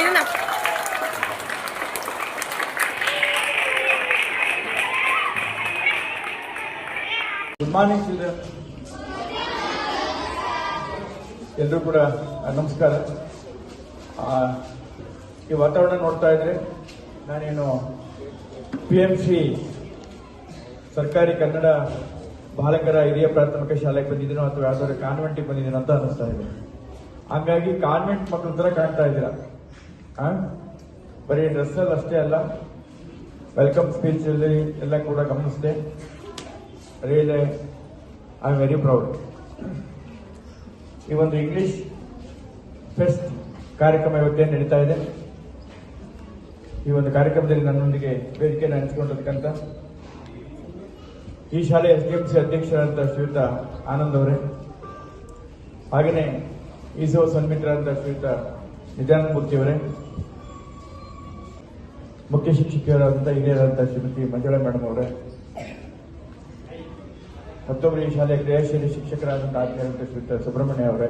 ಇದನ್ನ good morning children. ಎಲ್ಲರೂ ಕೂಡ ನಮಸ್ಕಾರ. ಈ ವಾತಾವರಣ ನೋಡ್ತಾ ಇದ್ರೆ ನಾನೇನು PMC ಸರ್ಕಾರಿ ಕನ್ನಡ ಬಾಲಕರ ಹಿರಿಯ ಪ್ರಾಥಮಿಕ ಶಾಲೆಗೆ ಬಂದಿದ್ದೀನೋ ಅಥವಾ ಯಾವ್ದಾದ್ರು ಕಾನ್ವೆಂಟಿಗೆ ಬಂದಿದ್ದೀನೋ ಅಂತ ಅನಿಸ್ತಾ ಇದೆ. ಹಂಗಾಗಿ ಕಾನ್ವೆಂಟ್ ಮಕ್ಕಳ ತರ ಕಾಣ್ತಾ ಇದ್ದೀರಾ. ಬರೀ ಡ್ರೆಸ್ ಅಲ್ಲಿ ಅಷ್ಟೇ ಅಲ್ಲ, ವೆಲ್ಕಮ್ ಸ್ಪೀಚ್ ಅಲ್ಲಿ ಎಲ್ಲ ಕೂಡ ಗಮನಿಸಿದೆ. Really I am very proud. ಈ ಒಂದು ಇಂಗ್ಲಿಷ್ ಫೆಸ್ಟ್ ಕಾರ್ಯಕ್ರಮ ಇವತ್ತೇನು ನಡೀತಾ ಇದೆ, ಈ ಒಂದು ಕಾರ್ಯಕ್ರಮದಲ್ಲಿ ನನ್ನೊಂದಿಗೆ ವೇದಿಕೆಯನ್ನು ಹಂಚಿಕೊಂಡಿದ್ದಕ್ಕಂತ ಈ ಶಾಲೆಯ SDMC ಅಧ್ಯಕ್ಷರಾದಂಥ ಶ್ರೀಯುತ ಆನಂದ್ ಅವರೇ, ಹಾಗೆಯೇ ISO ಸನ್ಮಿತ್ರರಾದಂಥ ಶ್ರೀಯುತ ನಿತ್ಯಾನಂದ ಮೂರ್ತಿ ಅವರೇ, ಮುಖ್ಯ ಶಿಕ್ಷಕಿಯರಾದಂಥ ಹಿರಿಯರಾದಂಥ ಶ್ರೀಮತಿ ಮಂಜುಳಾ ಮೇಡಮ್ ಅವರೇ, ಮತ್ತೊಬ್ಬರು ಈ ಶಾಲೆಯ ಕ್ರಿಯಾಶೀಲ ಶಿಕ್ಷಕರಾದಂಥ ಆಚಾರ್ಯ ಶ್ರೀಯುತ ಸುಬ್ರಹ್ಮಣ್ಯ ಅವರೇ,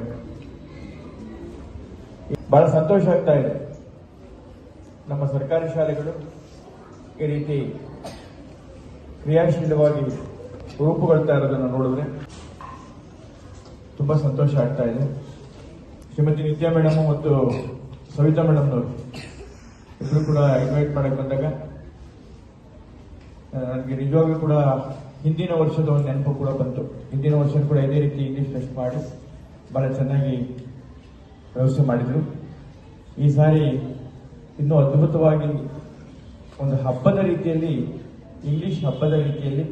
ಬಹಳ ಸಂತೋಷ ಆಗ್ತಾ ಇದೆ. ನಮ್ಮ ಸರ್ಕಾರಿ ಶಾಲೆಗಳು ಈ ರೀತಿ ಕ್ರಿಯಾಶೀಲವಾಗಿ ರೂಪುಗೊಳ್ತಾ ಇರೋದನ್ನು ನೋಡಿದ್ರೆ ತುಂಬಾ ಸಂತೋಷ ಆಗ್ತಾ ಇದೆ. ಶ್ರೀಮತಿ ನಿತ್ಯಾ ಮೇಡಮ್ ಮತ್ತು ಸವಿತಾ ಮೇಡಮ್ನವರು ಇಬ್ಬರು ಕೂಡ ಇನ್ವೈಟ್ ಮಾಡಕ್ಕೆ ಬಂದಾಗ ನನಗೆ ನಿಜವಾಗ್ಲೂ ಕೂಡ ಹಿಂದಿನ ವರ್ಷದ ಒಂದು ನೆನಪು ಕೂಡ ಬಂತು. ಹಿಂದಿನ ವರ್ಷ ಕೂಡ ಇದೇ ರೀತಿ ಇಂಗ್ಲಿಷ್ ಟೆಸ್ಟ್ ಮಾಡಿ ಬಹಳ ಚೆನ್ನಾಗಿ ವ್ಯವಸ್ಥೆ ಮಾಡಿದ್ರು. ಈ ಸಾರಿ ಇನ್ನೂ ಅದ್ಭುತವಾಗಿ ಒಂದು ಹಬ್ಬದ ರೀತಿಯಲ್ಲಿ, ಇಂಗ್ಲಿಷ್ ಹಬ್ಬದ ರೀತಿಯಲ್ಲಿ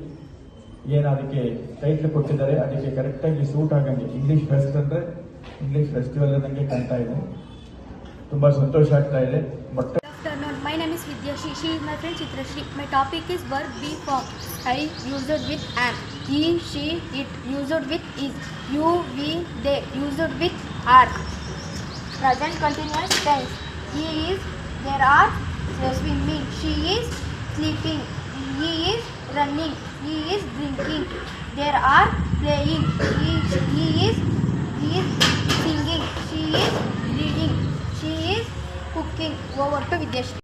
ಏನು ಅದಕ್ಕೆ ಟೈಟ್ಲ್ ಕೊಟ್ಟಿದ್ದಾರೆ, ಅದಕ್ಕೆ ಕರೆಕ್ಟಾಗಿ ಸೂಟ್ ಆಗಂಗೆ ಇಂಗ್ಲಿಷ್ ಫೆಸ್ಟ್ ಅಂದ್ರೆ ಇಂಗ್ಲಿಷ್ ಫೆಸ್ಟಿವಲ್ ಅನ್ನಂಗೆ ಕಾಣ್ತಾ ಇದೆ. ತುಂಬಾ ಸಂತೋಷ ಆಗ್ತಾ ಇದೆ. My name is Vidyashi. She is my friend Chitrashri. My topic is verb be form. I used with am. He, she, it used with is. You, we, they used with are. Present continuous tense. He is, there are swimming. She is sleeping. He is running. He is drinking. There are playing. He is singing. She is reading. She is cooking. Over to Vidyashi.